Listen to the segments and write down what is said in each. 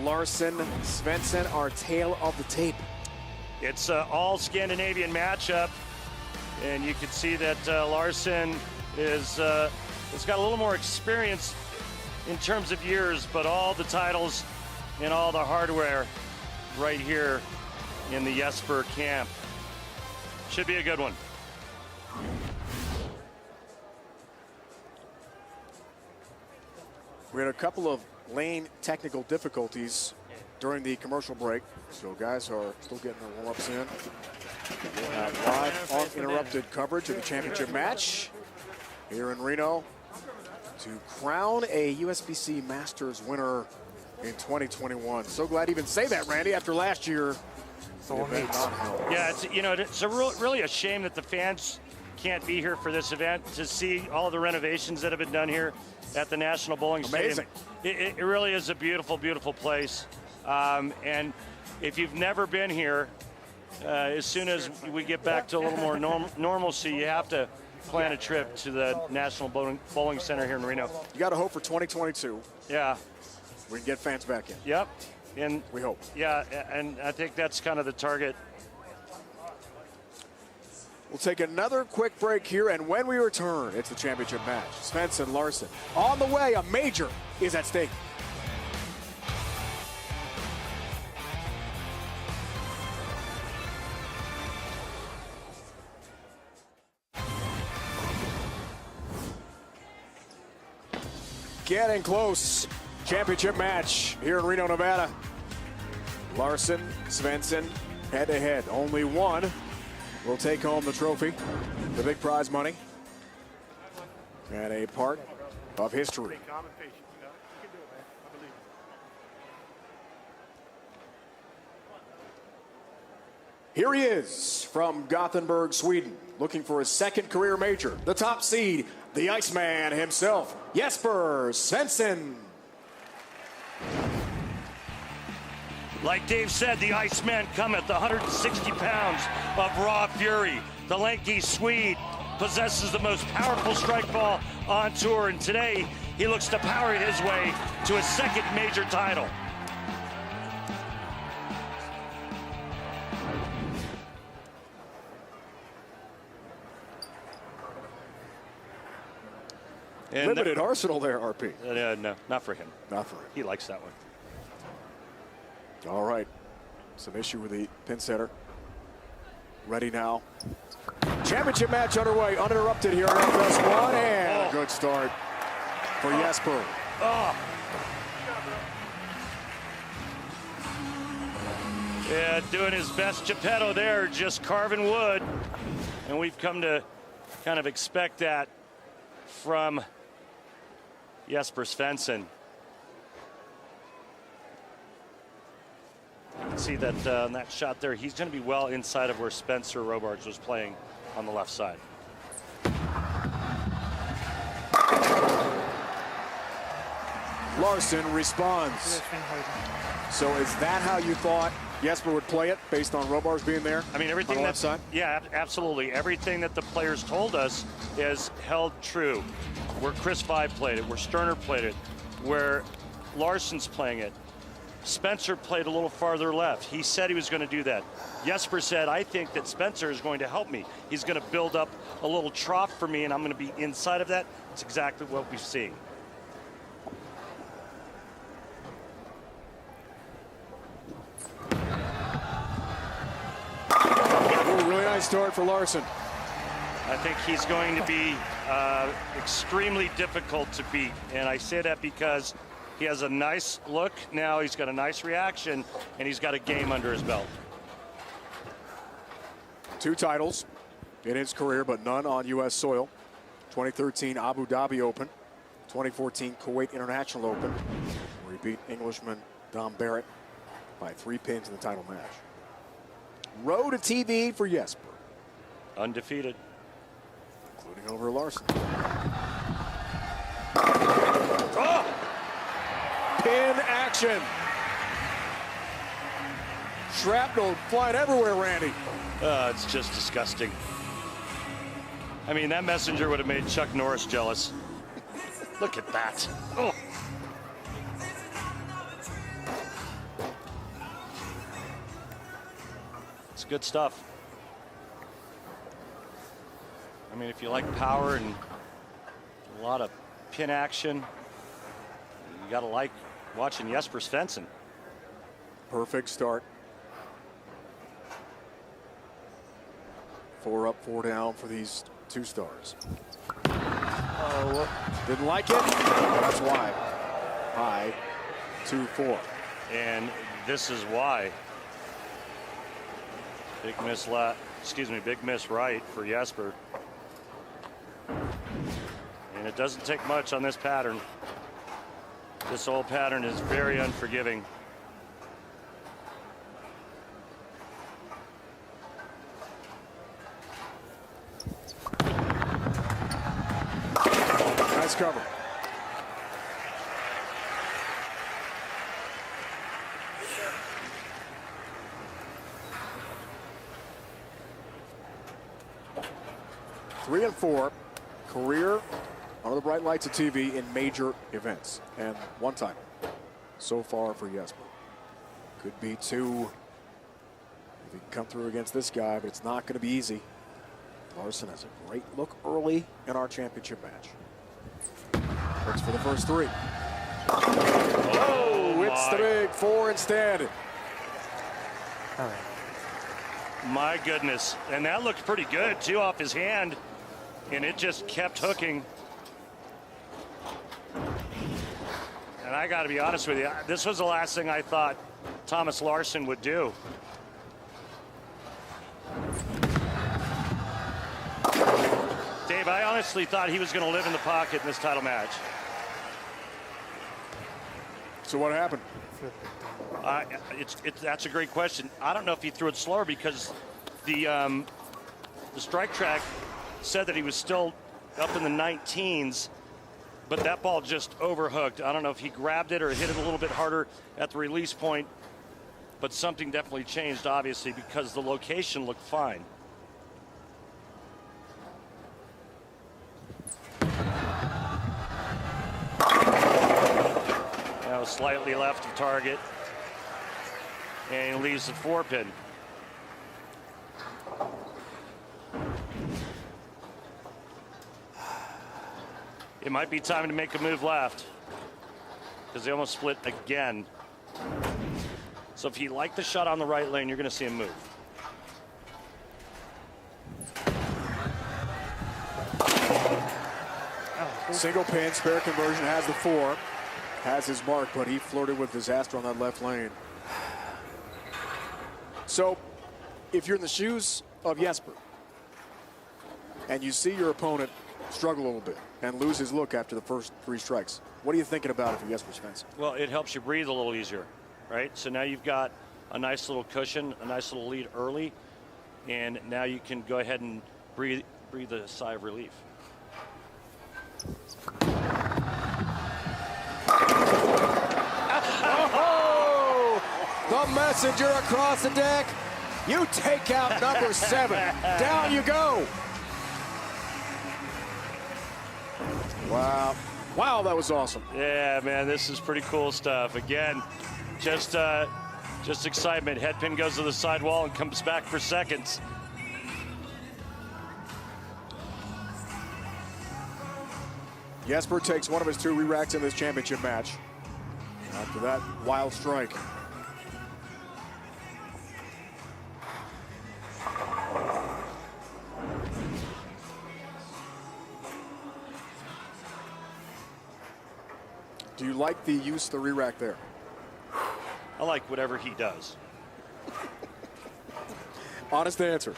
Larsen, Svensson, our tale of the tape. It's an all-Scandinavian matchup, and you can see that Larsen has got a little more experience in terms of years, but all the titles and all the hardware right here in the Jesper camp. Should be a good one. We had a couple of lane technical difficulties during the commercial break, so guys are still getting their warm-ups in. We'll have live, uninterrupted coverage of the championship match here in Reno to crown a USBC Masters winner in 2021. So glad to even say that, Randy, after last year. Yeah, it's really a shame that the fans can't be here for this event to see all the renovations that have been done here at the National Bowling Stadium. It really is a beautiful, beautiful place. And if you've never been here, as soon as we get back to a little more normalcy, you have to plan a trip to the National Bowling Center here in Reno. You got to hope for 2022. Yeah. We can get fans back in. Yep. And we hope. Yeah, and I think that's kind of the target. We'll take another quick break here, and when we return, it's the championship match. Svensson, Larsen. On the way, a major is at stake. Getting close. Championship match here in Reno, Nevada. Larsen, Svensson, head-to-head. Only one will take home the trophy, the big prize money, and a part of history. Here he is from Gothenburg, Sweden, looking for his second career major. The top seed, the Iceman himself, Jesper Svensson. Like Dave said, the Iceman cometh, the 160 pounds of raw fury. The lanky Swede possesses the most powerful strike ball on tour, and today he looks to power his way to his second major title. And limited arsenal there, RP. No, not for him. Not for him. He likes that one. All right. Some issue with the pin setter. Ready now. Championship match underway, uninterrupted here on FS1, and a good start for Jesper. Yeah, doing his best Geppetto there, just carving wood. And we've come to kind of expect that from Jesper Svensson. You can see that on that shot there, he's going to be well inside of where Spencer Robards was playing on the left side. Larsen responds. So is that how you thought Jesper would play it, based on Robards being there? I mean, everything on the left side? Yeah, absolutely. Everything that the players told us is held true. Where Chris Vibe played it, where Sterner played it, where Larsen's playing it. Spencer played a little farther left. He said he was going to do that. Jesper said, I think that Spencer is going to help me. He's going to build up a little trough for me, and I'm going to be inside of that. It's exactly what we've seen. Really nice start for Larsen. I think he's going to be extremely difficult to beat, and I say that because he has a nice look now, he's got a nice reaction, and he's got a game under his belt. 2 titles in his career, but none on U.S. soil. 2013 Abu Dhabi Open, 2014 Kuwait International Open, where he beat Englishman Dom Barrett by 3 pins in the title match. Road to TV for Jesper. Undefeated. Including over Larsen. Oh! Pin action. Shrapnel flying everywhere, Randy. It's just disgusting. I mean, that messenger would have made Chuck Norris jealous. Look at that. Oh. It's good stuff. I mean, if you like power and a lot of pin action, you got to like watching Jesper Svensson. Perfect start. 4 up, 4 down for these two stars. Oh, didn't like it. That's why. High, 2-4. And this is why. Big miss big miss right for Jesper. And it doesn't take much on this pattern. This old pattern is very unforgiving. Nice cover. Three and 4, career under the bright lights of TV in major events, and 1 time so far for Jesper. Could be 2 if he can come through against this guy, but it's not going to be easy. Larsen has a great look early in our championship match. Looks for the first 3. Oh, it's the big 4 instead. All right. My goodness. And that looked pretty good, too, off his hand. And it just kept hooking. And I got to be honest with you, this was the last thing I thought Thomas Larsen would do. Dave, I honestly thought he was going to live in the pocket in this title match. So what happened? That's a great question. I don't know if he threw it slower because the strike track said that he was still up in the 19s, but that ball just overhooked. I don't know if he grabbed it or hit it a little bit harder at the release point, but something definitely changed, obviously, because the location looked fine. That was slightly left of target, and he leaves the 4-pin. It might be time to make a move left because they almost split again. So if you like the shot on the right lane, you're going to see him move. Single pin, spare conversion, has the 4. Has his mark, but he flirted with disaster on that left lane. So if you're in the shoes of Jesper and you see your opponent struggle a little bit and lose his look after the first 3 strikes, what are you thinking about it for Jesper Svensson? Well, it helps you breathe a little easier, right? So now you've got a nice little cushion, a nice little lead early, and now you can go ahead and breathe a sigh of relief. Oh, the messenger across the deck. You take out number 7. Down you go. Wow. Wow, that was awesome. Yeah, man, this is pretty cool stuff. Again, just excitement. Head pin goes to the sidewall and comes back for seconds. Jesper takes one of his 2 re-racks in this championship match. After that wild strike. Do you like the use of the re-rack there? I like whatever he does. Honest answer.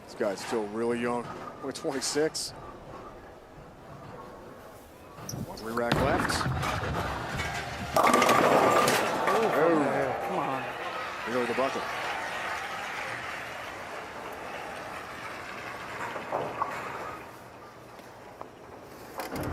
This guy's still really young. Only 26. 1 re-rack left. Oh, come on. Really the bucket.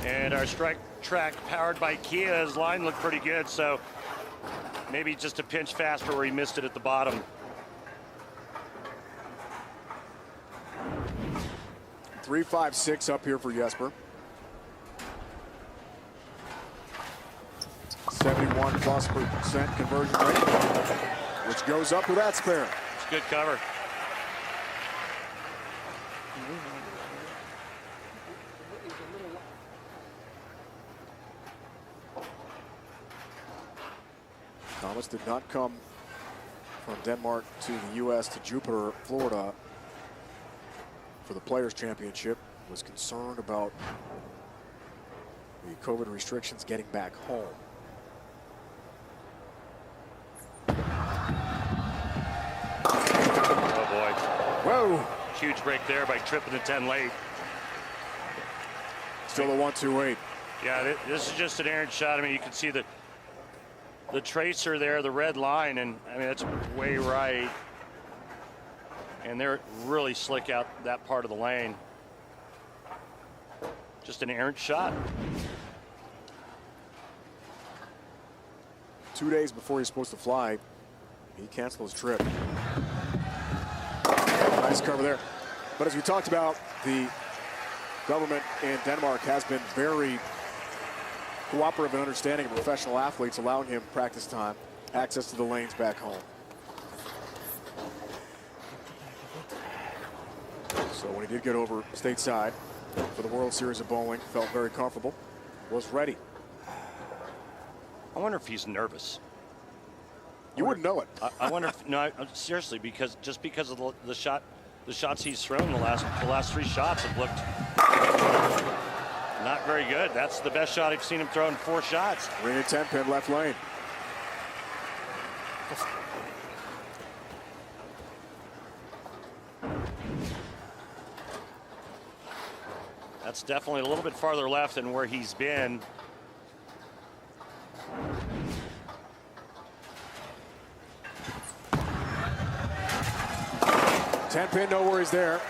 And our strike track powered by Kia's line looked pretty good, so maybe just a pinch faster where he missed it at the bottom. .356 up here for Jesper. 71+% conversion rate. which goes up with that spare. It's a good cover. Thomas did not come from Denmark to the U.S. to Jupiter, Florida for the Players' Championship. Was concerned about the COVID restrictions getting back home. Oh boy. Whoa. Huge break there by tripping to 10 late. Still a 1-2-8. Yeah, this is just an errant shot. I mean, you can see the tracer there, the red line, and I mean, that's way right. And they're really slick out that part of the lane. Just an errant shot. 2 days before he's supposed to fly, he canceled his trip. Nice cover there. But as we talked about, the government in Denmark has been very cooperative and understanding of professional athletes, allowing him practice time, access to the lanes back home. So when he did get over stateside for the World Series of Bowling, felt very comfortable, was ready. I wonder if he's nervous. You wouldn't know it. I wonder if, no, seriously, because of the shots he's thrown, the last 3 shots have looked not very good. That's the best shot I've seen him throw in 4 shots. Reno 10-pin left lane. That's definitely a little bit farther left than where he's been. Ten-pin, no worries there.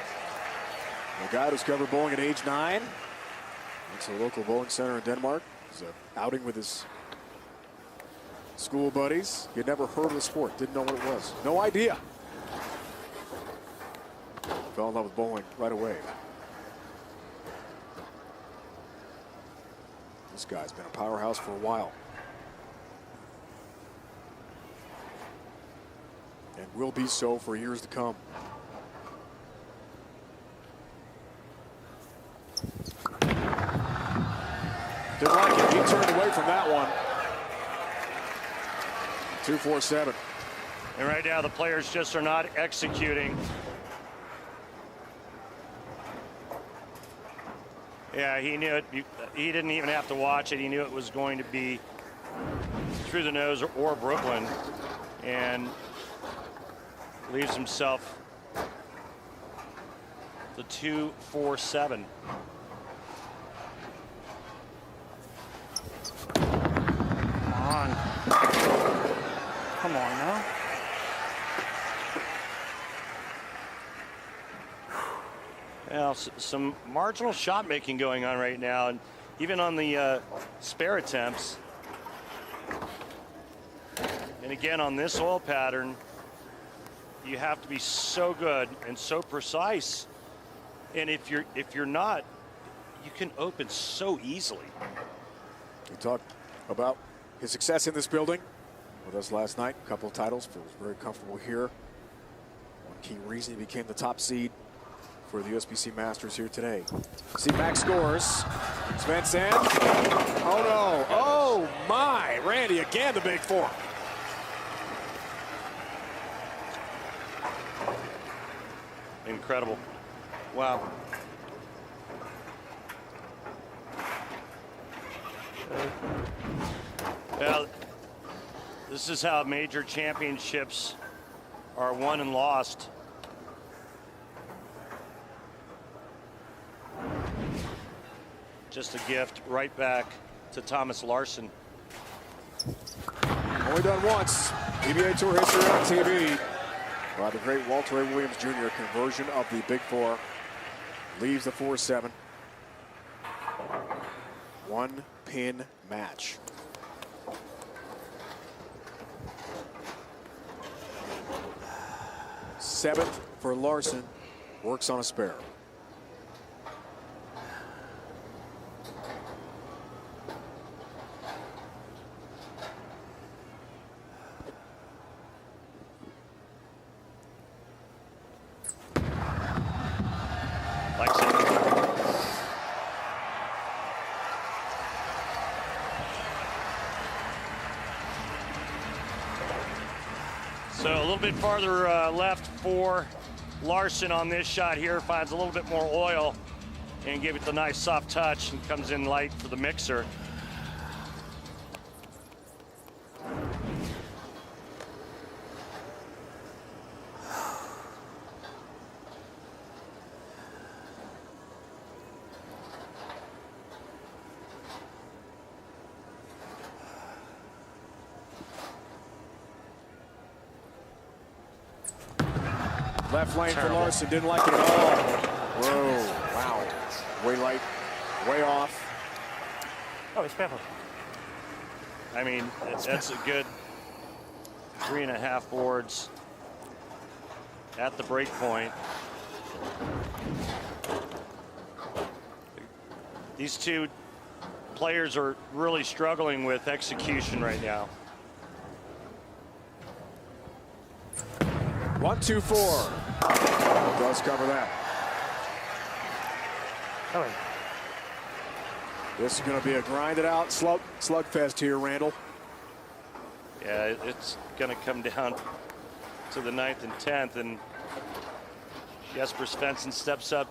The guy who's covered bowling at age 9. It's a local bowling center in Denmark. He's outing with his school buddies. He had never heard of the sport, didn't know what it was. No idea. Fell in love with bowling right away. This guy's been a powerhouse for a while. And will be so for years to come. Didn't like it. He turned away from that one. 2-4-7. And right now the players just are not executing. Yeah, he knew it. He didn't even have to watch it. He knew it was going to be through the nose or Brooklyn, and leaves himself the 2-4-7. Come on now. Well, some marginal shot making going on right now, and even on the spare attempts. And again, on this oil pattern, you have to be so good and so precise. And if you're not, you can open so easily. We talked about his success in this building with us last night. A couple of titles. Feels very comfortable here. One key reason he became the top seed for the USBC Masters here today. See Max scores. Svensson. Oh no. Oh my. Randy again, the big 4. Incredible. Wow. Well, this is how major championships are won and lost. Just a gift right back to Thomas Larsen. Only done once. PBA Tour history on TV. By the great Walter A. Williams Jr. Conversion of the Big 4 leaves the 4-7. 1-pin match. Seventh for Larsen. Works on a spare. So a little bit farther left for Larsen on this shot here. Finds a little bit more oil and give it the nice soft touch and comes in light for the mixer. Left lane for Larsen, didn't like it at all. Whoa, wow. Way light, way off. Oh, it's pepper. I mean, that's a good 3.5 boards at the break point. These two players are really struggling with execution right now. 1-2-4. Does cover that. Oh, wait. This is going to be a grinded out slugfest here, Randall. Yeah, it's going to come down to the 9th and 10th, and Jesper Svensson steps up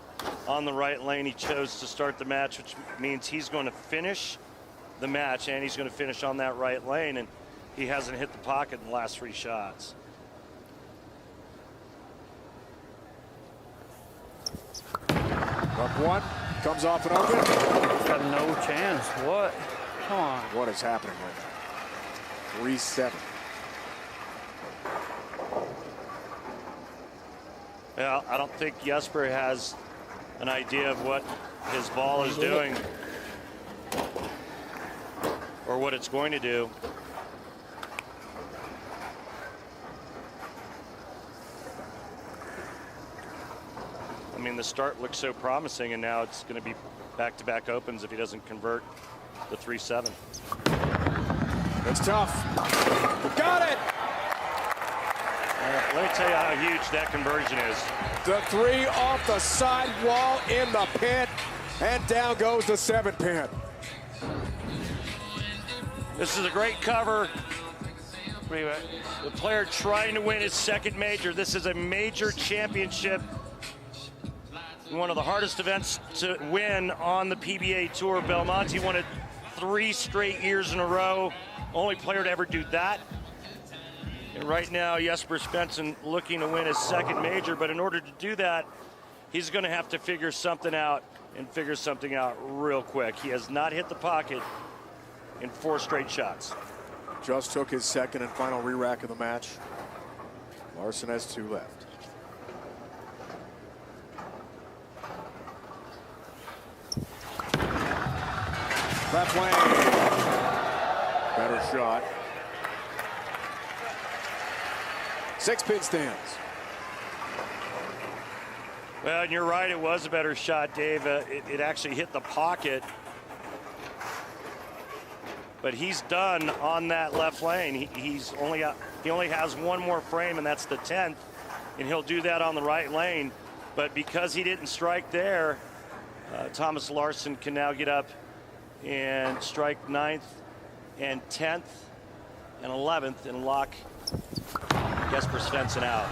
on the right lane. He chose to start the match, which means he's going to finish the match, and he's going to finish on that right lane, and he hasn't hit the pocket in the last 3 shots. Up one, comes off and open. He's got no chance. What? Come on. What is happening right now? 3-7. Yeah, I don't think Jesper has an idea of what his ball is doing or what it's going to do. I mean, the start looks so promising, and now it's going to be back-to-back opens if he doesn't convert the 3-7. That's tough. Got it! Let me tell you how huge that conversion is. The 3 off the side wall in the pin, and down goes the 7 pin. This is a great cover. The player trying to win his 2nd major. This is a major championship. One of the hardest events to win on the PBA Tour. Belmonte won it 3 straight years in a row. Only player to ever do that. And right now, Jesper Svensson looking to win his 2nd major, but in order to do that, he's going to have to figure something out and figure something out real quick. He has not hit the pocket in 4 straight shots. Just took his 2nd and final re-rack of the match. Larsen has 2 left. Left lane. Better shot. 6 pin stands. Well, and you're right, it was a better shot, Dave. It actually hit the pocket. But he's done on that left lane. He only has 1 more frame, and that's the 10th. And he'll do that on the right lane. But because he didn't strike there, Thomas Larsen can now get up and strike 9th and 10th and 11th and lock Jesper Svensson out.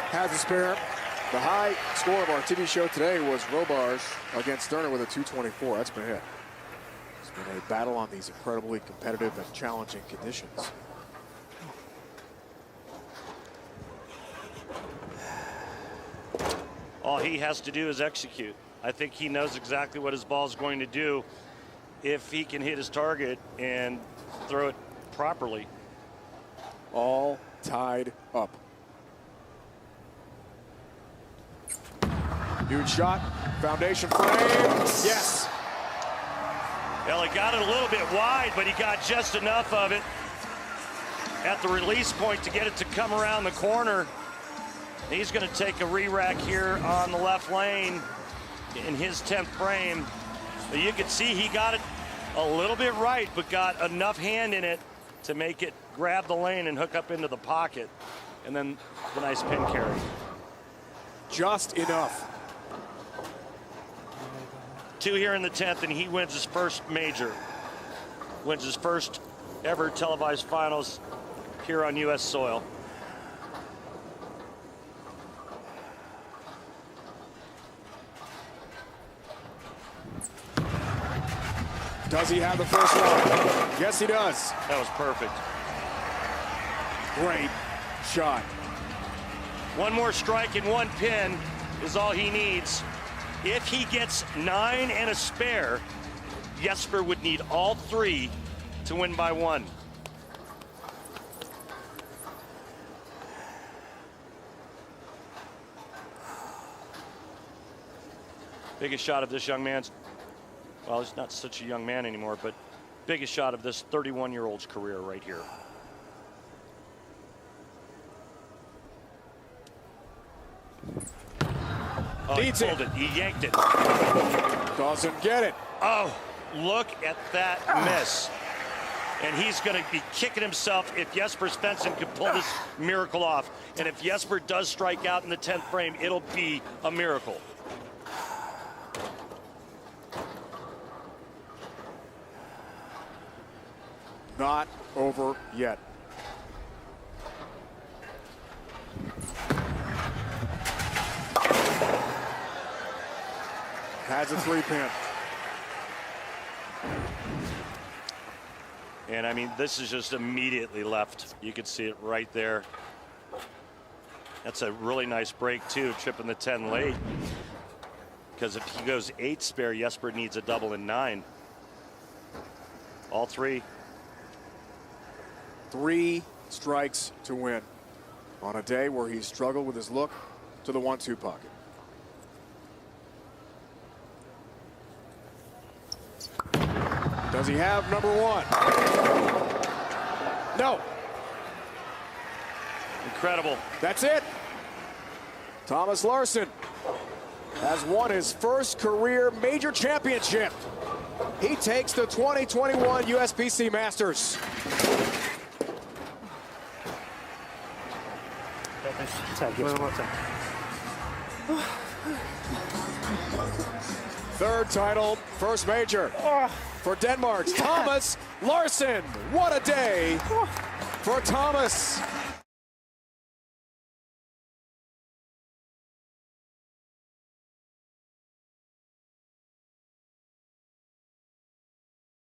Has a spare. The high score of our TV show today was Robarge against Sterner with a 224. That's been hit. It's been a battle on these incredibly competitive and challenging conditions. All he has to do is execute. I think he knows exactly what his ball is going to do if he can hit his target and throw it properly. All tied up. Huge shot. Foundation frame. Yes. Well, he got it a little bit wide, but he got just enough of it at the release point to get it to come around the corner. He's going to take a re-rack here on the left lane in his 10th frame. But you can see he got it a little bit right, but got enough hand in it to make it grab the lane and hook up into the pocket. And then the nice pin carry. Just enough. 2 here in the 10th, and he wins his 1st major. Wins his 1st ever televised finals here on U.S. soil. Does he have the first one? Yes, he does. That was perfect. Great shot. One more strike and one pin is all he needs. If he gets 9 and a spare, Jesper would need all 3 to win by 1. Biggest shot of this young man's, well, he's not such a young man anymore, but biggest shot of this 31-year-old's career right here. Oh, he pulled it. He yanked it. Doesn't get it. Oh, look at that miss. And he's going to be kicking himself if Jesper Svensson can pull this miracle off. And if Jesper does strike out in the 10th frame, it'll be a miracle. Not over yet. Has a 3-pin. And I mean, this is just immediately left. You could see it right there. That's a really nice break too, tripping the 10 late. Because if he goes 8 spare, Jesper needs a double in 9. All 3. 3 strikes to win on a day where he struggled with his look to the 1-2 pocket. Does he have number 1? No. Incredible. That's it. Thomas Larsen has won his first career major championship. He takes the 2021 USBC Masters. Third title, first major for Denmark's Thomas Larsen. What a day for Thomas.